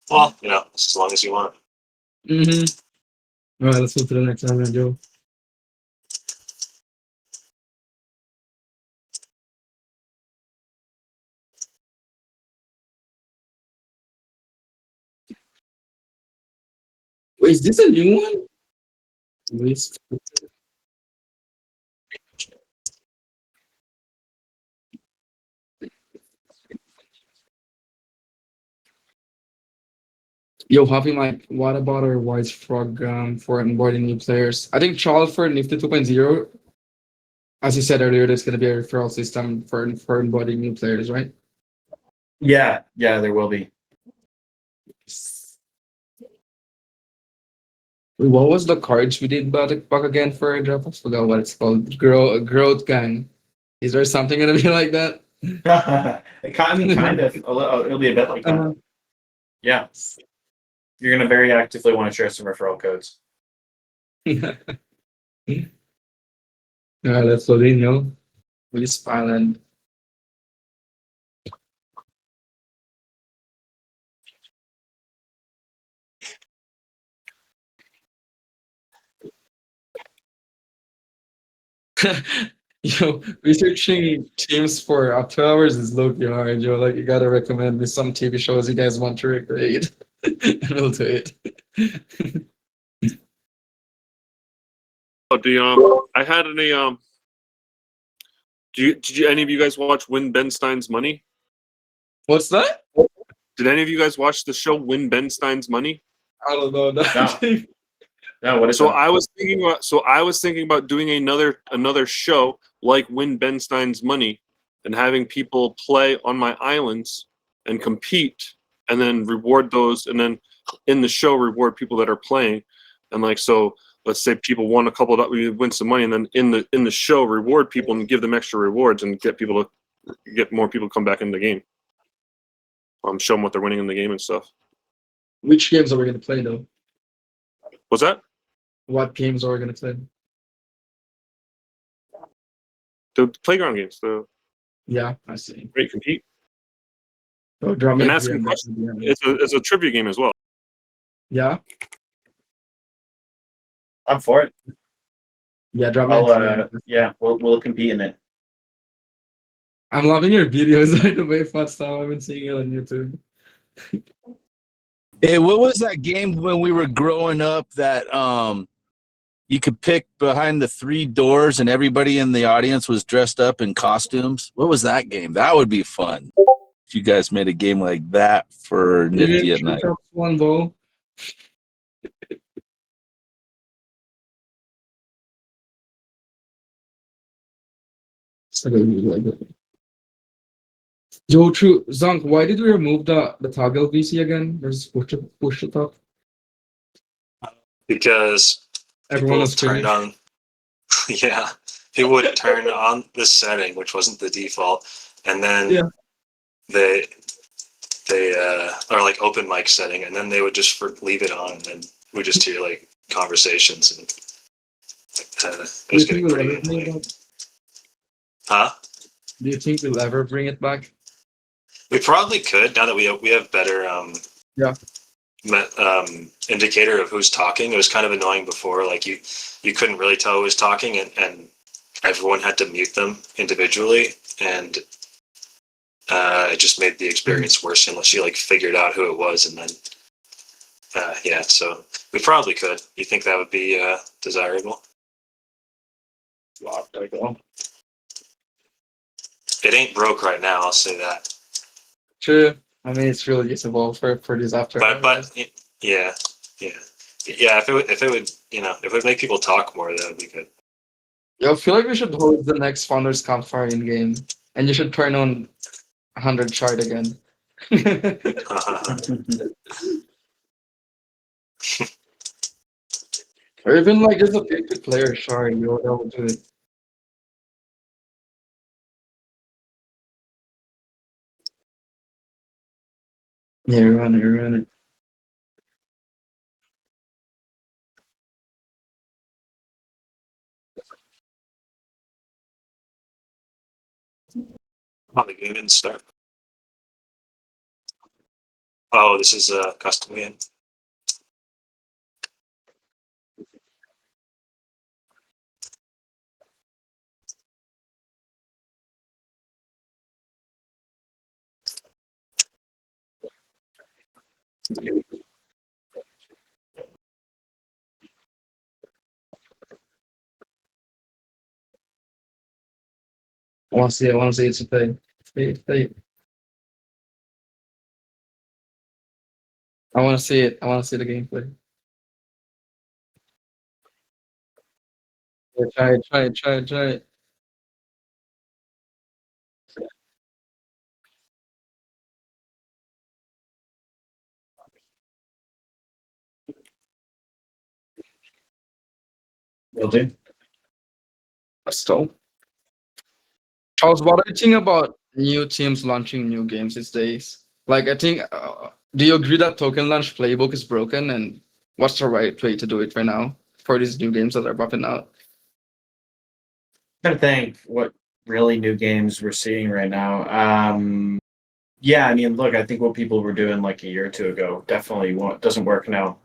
Well, as long as you want. Mm-hmm. All right, let's go to the next one, Joe. Wait, is this a new one? Wait. Yo, Happy Mike, what about our Wise program for onboarding new players? I think Charles for Nifty 2.0, as you said earlier, there's going to be a referral system for onboarding new players, right? Yeah, there will be. Wait, what was the cards we did back again for a drop? I forgot what it's called. Growth Gang. Is there something going to be like that? I mean, kind of. It'll be a bit like that. Yeah. You're going to very actively want to share some referral codes. All right, let's load in, yo. Please Island. Yo, researching teams for up 2 hours is low-key hard, yo. Like, you gotta recommend me some TV shows you guys want to recreate, and we'll do it. Oh, I had any did you any of you guys watch Win Ben Stein's Money? What's that? Did any of you guys watch the show Win Ben Stein's Money? I don't know. No. No, what is So that? I was thinking about doing another show like Win Ben Stein's Money and having people play on my islands and compete and then reward those, and then in the show reward people that are playing. And like, so let's say people won we win some money, and then in the show reward people and give them extra rewards and get more people to come back in the game. Show them what they're winning in the game and stuff. Which games are we gonna play though? What's that? What games are we gonna play? The playground games, Yeah, I see. great compete. Oh, drop me And a asking DM. questions. It's a trivia game as well. Yeah, I'm for it. yeah, drop me a DM. Yeah, we'll compete in it. I'm loving your videos. By the way, fun stuff. I've been seeing it on YouTube. Hey, what was that game when we were growing up that you could pick behind the 3 doors and everybody in the audience was dressed up in costumes? What was that game? That would be fun. If you guys made a game like that for Nifty at night. One ball. Yo, true. Zonk, why did we remove the toggle VC again? There's push to talk. Because Everyone people was turned finished. on, yeah, people would turn on this setting, which wasn't the default, and then Yeah. they or like open mic setting, and then they would just leave it on, and then we just hear like conversations, and it was getting pretty annoying. Huh? Do you think we'll ever bring it back? We probably could, now that we have better Yeah. indicator of who's talking. It was kind of annoying before, like you couldn't really tell who was talking, and everyone had to mute them individually, and it just made the experience worse unless you like figured out who it was, and then yeah, so we probably could. You think that would be desirable? Wow, there we go. It ain't broke right now, I'll say that. True. I mean, it's really usable for these after. But yeah. If it would if it would make people talk more, that would be good. Yo, I feel like we should hold the next Founders Campfire in game, and you should turn on 100 chart again. Or even like just a 50 player shard, yo, that would do it. Yeah, you're running. On the game and stuff. Oh, this is a custom game. I want to see it's a thing. Play. I want to see it. I want to see the gameplay. Yeah, try it. Will do. So, Charles, what do you think about new teams launching new games these days? Like, I think, do you agree that token launch playbook is broken? And what's the right way to do it right now for these new games that are popping out? Trying to think what really new games we're seeing right now. Yeah, I mean, look, I think what people were doing like a year or two ago definitely doesn't work now.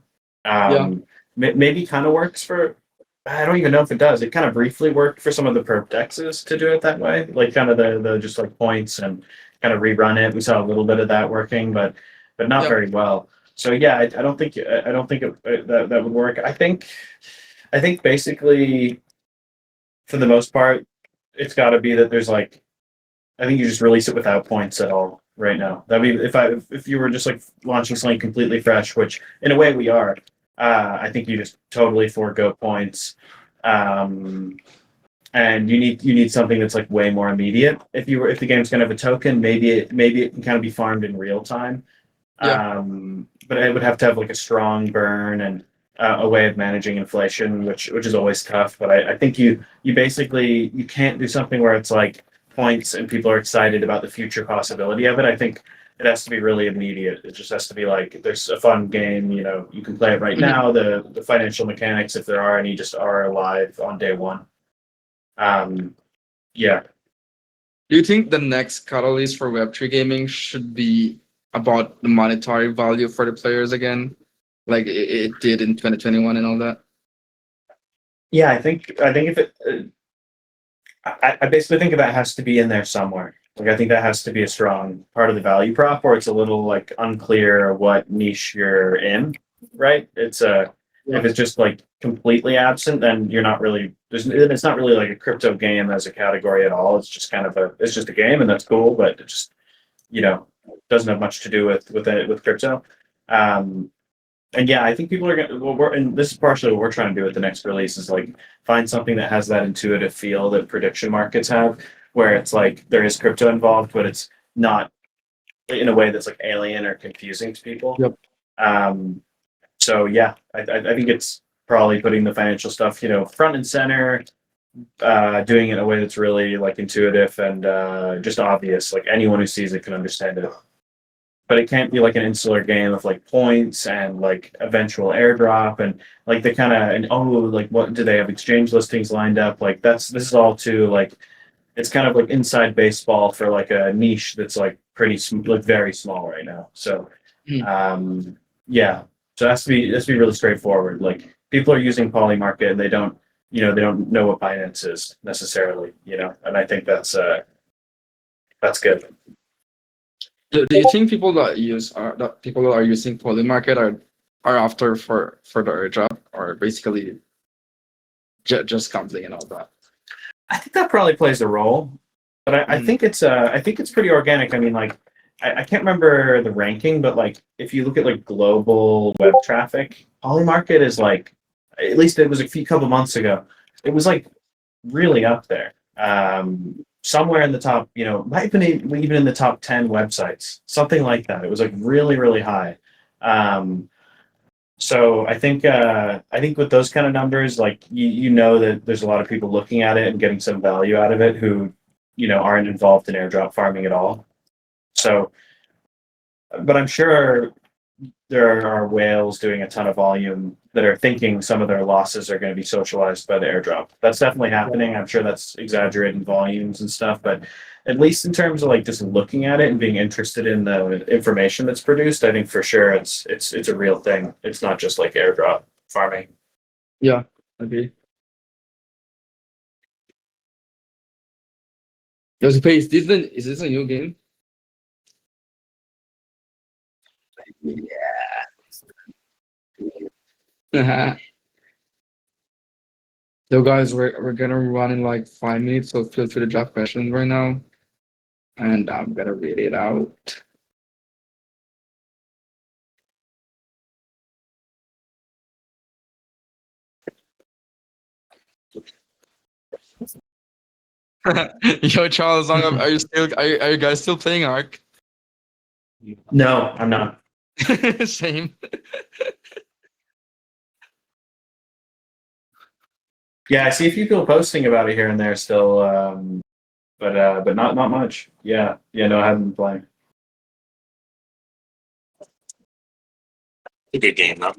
Yeah. Maybe kind of works for. I don't even know if it does. It kind of briefly worked for some of the perp dexes to do it that way, like kind of the just like points and kind of rerun it. We saw a little bit of that working, but not Yeah. very well. So yeah, I don't think that would work. I think basically for the most part, it's got to be that there's like I think you just release it without points at all right now. That'd be if you were just like launching something completely fresh, which in a way we are. I think you just totally forego points, and you need something that's like way more immediate. If the game's gonna have a token, maybe it can kind of be farmed in real time. Yeah. But it would have to have like a strong burn and a way of managing inflation, which is always tough. But I think you basically you can't do something where it's like points and people are excited about the future possibility of it. I think it has to be really immediate. It just has to be like there's a fun game, you know, you can play it right now. The financial mechanics, if there are any, just are alive on day one. Yeah. Do you think the next catalyst for Web3 gaming should be about the monetary value for the players again, like it did in 2021 and all that? Yeah, I think if it I basically think that has to be in there somewhere. Like I think that has to be a strong part of the value prop, or it's a little like unclear what niche you're in, right? If it's just like completely absent, then you're not really it's not really like a crypto game as a category at all. It's just kind of it's just a game and that's cool, but it just doesn't have much to do with crypto. Um, and yeah, I think people are gonna. Well, and this is partially what we're trying to do with the next release is like find something that has that intuitive feel that prediction markets have, where it's like there is crypto involved, but it's not in a way that's like alien or confusing to people. Yep. So yeah, I think it's probably putting the financial stuff, front and center, doing it in a way that's really like intuitive and just obvious. Like anyone who sees it can understand it. But it can't be like an insular game of like points and like eventual airdrop and like the kind of like what do they have exchange listings lined up? Like this is all too like it's kind of like inside baseball for like a niche that's like like very small right now. So yeah, so it has to be really straightforward. Like people are using Polymarket and they don't know what Binance is necessarily, and I think that's good. Do you think people that people that are using Polymarket are after for the airdrop or basically just gambling and all that? I think that probably plays a role, but I think it's pretty organic. I mean, like I can't remember the ranking, but like if you look at like global web traffic, Polymarket is like at least it was a couple months ago. It was like really up there. Somewhere in the top, might have been even in the top 10 websites, something like that. It was like really, really high. So I think with those kind of numbers, like you know that there's a lot of people looking at it and getting some value out of it who, aren't involved in airdrop farming at all. So but I'm sure there are whales doing a ton of volume that are thinking some of their losses are going to be socialized by the airdrop. That's definitely happening. I'm sure that's exaggerating volumes and stuff, but at least in terms of like just looking at it and being interested in the information that's produced, I think for sure it's a real thing. It's not just like airdrop farming. Yeah, okay. Yo, Space, is this a new game? Yeah. So guys, we're gonna run in like 5 minutes, so feel free to drop questions right now, and I'm gonna read it out. Yo, Charles, are you guys still playing Ark? No, I'm not. Same. Yeah, I see a few people posting about it here and there still, but not much. Yeah, no, I haven't been playing. A good game though.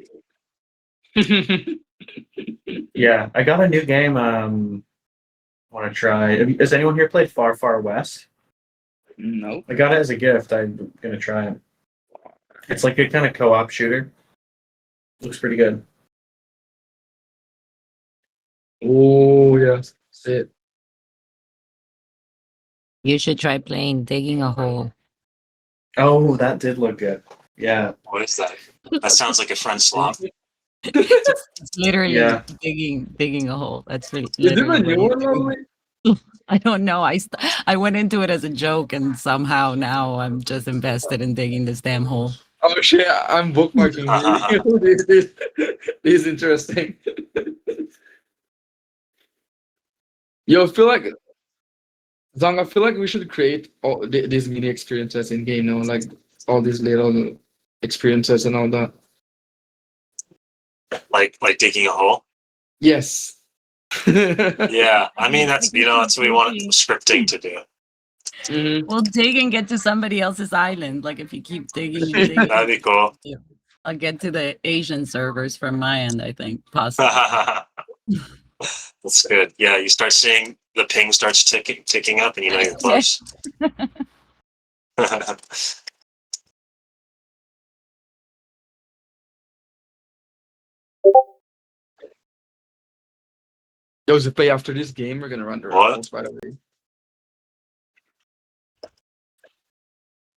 Yeah, I got a new game. Want to try? Has anyone here played Far Far West? No. I got it as a gift. I'm gonna try it. It's like a kind of co-op shooter. Looks pretty good. Oh yes, it. You should try playing digging a hole. Oh, that did look good. Yeah, What is that? That sounds like a friend swap. It's literally Yeah. digging a hole. That's Is it literally a new what one, you do. Lovely? I don't know. I went into it as a joke, and somehow now I'm just invested in digging this damn hole. Oh shit, I'm bookmarking this. This is interesting. Yo, I feel like Zong, I feel like we should create all these mini experiences in game, you know, like all these little experiences and all that. Like digging a hole. Yes. Yeah, I mean that's that's what we want scripting to do. Mhm. Well, dig and get to somebody else's island. Like if you keep digging and digging, That'd be cool. I'll get to the Asian servers from my end. I think possibly. That's good. Yeah, you start seeing the ping starts ticking up, and you know you're close. Yo, Zippay, after this game, we're gonna run the What? raffles, by the way.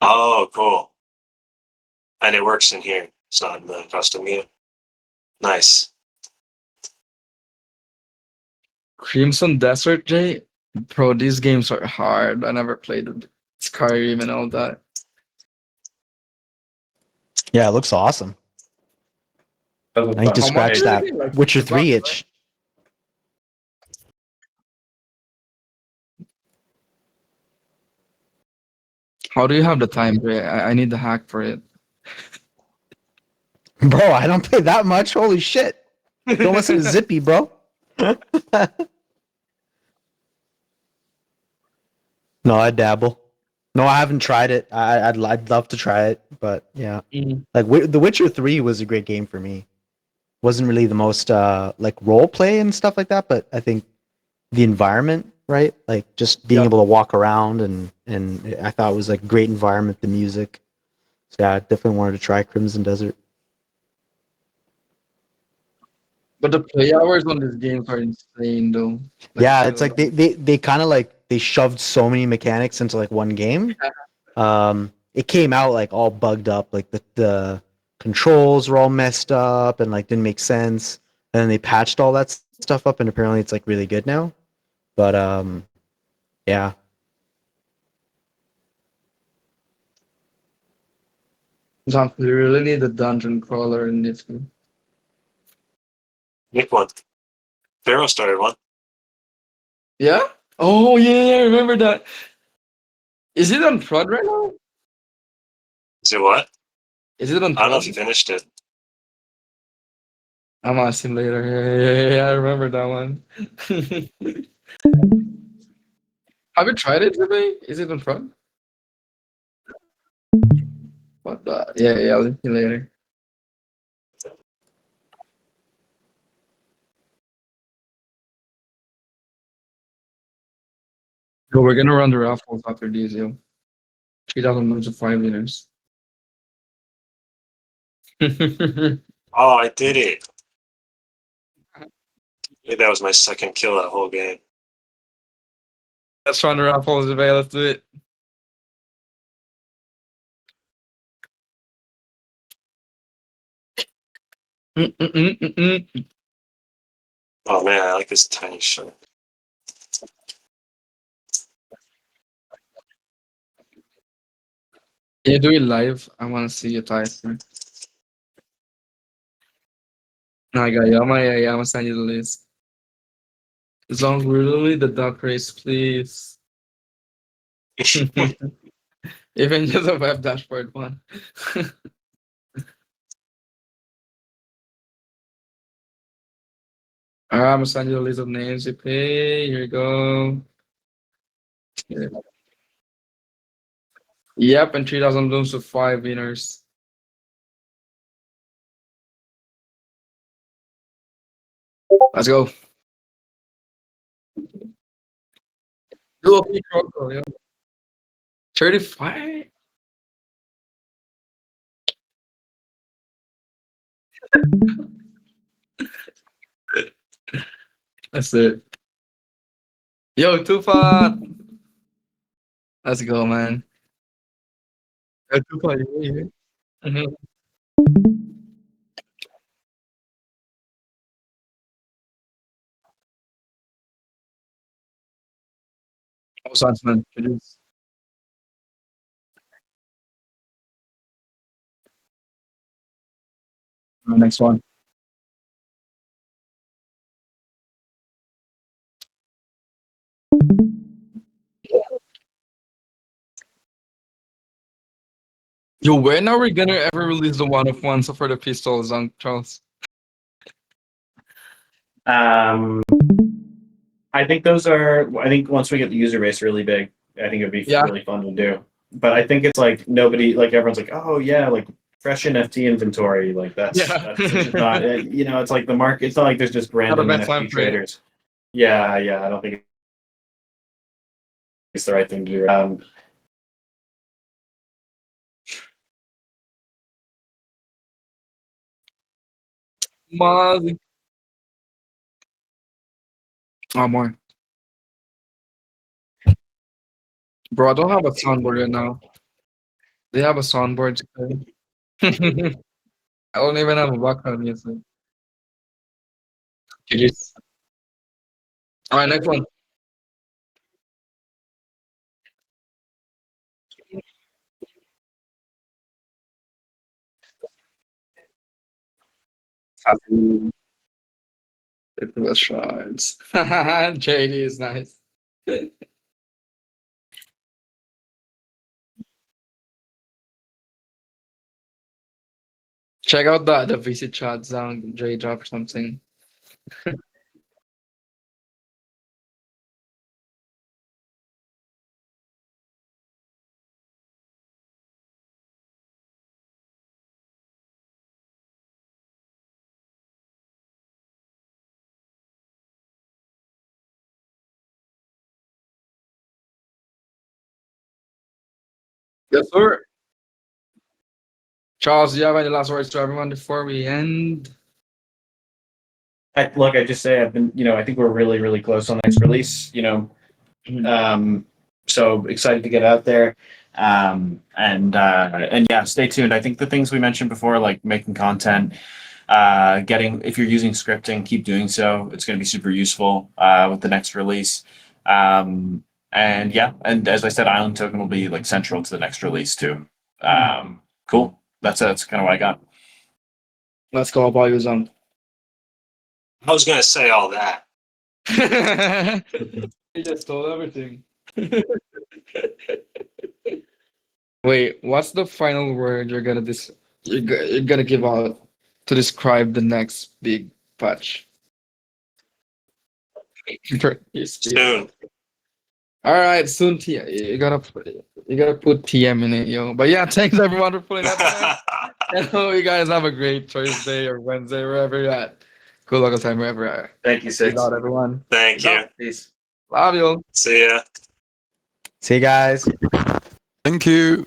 Oh, cool. And it works in here. It's not in the custom game. Nice. Crimson Desert, Jay? Bro, these games are hard. I never played Skyrim and all that. Yeah, it looks awesome. I need to How scratch much that is it? Like Witcher 50 3 bucks, itch. How do you have the time, Jay? I need the hack for it. Bro, I don't play that much. Holy shit. Don't listen to Zippy, bro. No, I dabble. No, I haven't tried it. I'd love to try it, but yeah. Like The Witcher 3 was a great game for me. Wasn't really the most like role play and stuff like that, but I think the environment, right? Like just being Yeah. able to walk around and I thought it was like great environment, the music. So yeah, I definitely wanted to try Crimson Desert. But the play hours on these games are insane, though. Yeah, it's like they kind of like they shoved so many mechanics into like one game. It came out like all bugged up, like the controls were all messed up and like didn't make sense. And then they patched all that stuff up, and apparently it's like really good now. But yeah. John, we really need a dungeon crawler in this game. Nick one. Pharaoh started one. Yeah? Oh, yeah, I remember that. Is it on prod right now? Is it what? Is it on I don't know prod? if you finished it. I'm on him later. Yeah, I remember that one. Have you tried it, Zippy? Is it on prod? What the? Yeah, I'll link you later. So we're gonna run the raffles after these, yo. 3,000 moves of 5 winners. Oh, I did it. Maybe that was my second kill that whole game. Let's run the raffles, Vay. Let's do it. Mm-mm-mm-mm-mm. Oh man, I like this tiny shirt. Can you do it live? I want to see your Tyson. No, I got you. I'm gonna send you the list. As long as we're literally the duck race, please. Even just a web dashboard one. Alright, I'm gonna send you a list of names you pay. Here you go. Here. Yep, and 3,000 blooms with 5 winners. Let's go. Do a peak roll, yeah. 35? That's it. Yo, Tupac! Let's go, man. Yo, Tupac, you here? Mm-hmm. What's on, man? Produce. Next one. Yo, when are we gonna ever release the one of ones for the pistols on Charles? I think those are. I think once we get the user base really big, I think it'd be Yeah. really fun to do. But I think it's like nobody, like everyone's like, oh yeah, like fresh NFT inventory, like that's Yeah. just not. You know, it's like the market. It's not like there's just random bad time NFT for it. traders. Yeah, I don't think it's the right thing to do. Mother. Oh, more. Bro, I don't have a soundboard right now. They have a soundboard. I don't even have a background music. GG's. Alright, next one. It was shards. JD is nice. Check out the VC chat sound. J drop or something. Yes, sir. Charles, do you have any last words to everyone before we end? I just say I've been, I think we're really, really close on the next release. So excited to get out there. And yeah, stay tuned. I think the things we mentioned before, like making content, if you're using scripting, keep doing so. It's going to be super useful with the next release. And yeah, and as I said, Island Token will be like central to the next release too. Cool. That's kind of what I got. Let's go about your zone. I was gonna say all that. He just stole everything. Wait, what's the final word you're gonna give out to describe the next big patch? Soon. All right, soon. You gotta You gotta put TM in it, yo. But yeah, thanks everyone for pulling up. I hope you guys have a great Thursday or Wednesday, wherever you're at. Good luck time wherever you're at. Thank you, Peace Six. out, everyone. Thank Peace you. out. Peace. Love you. See ya. See you guys. Thank you.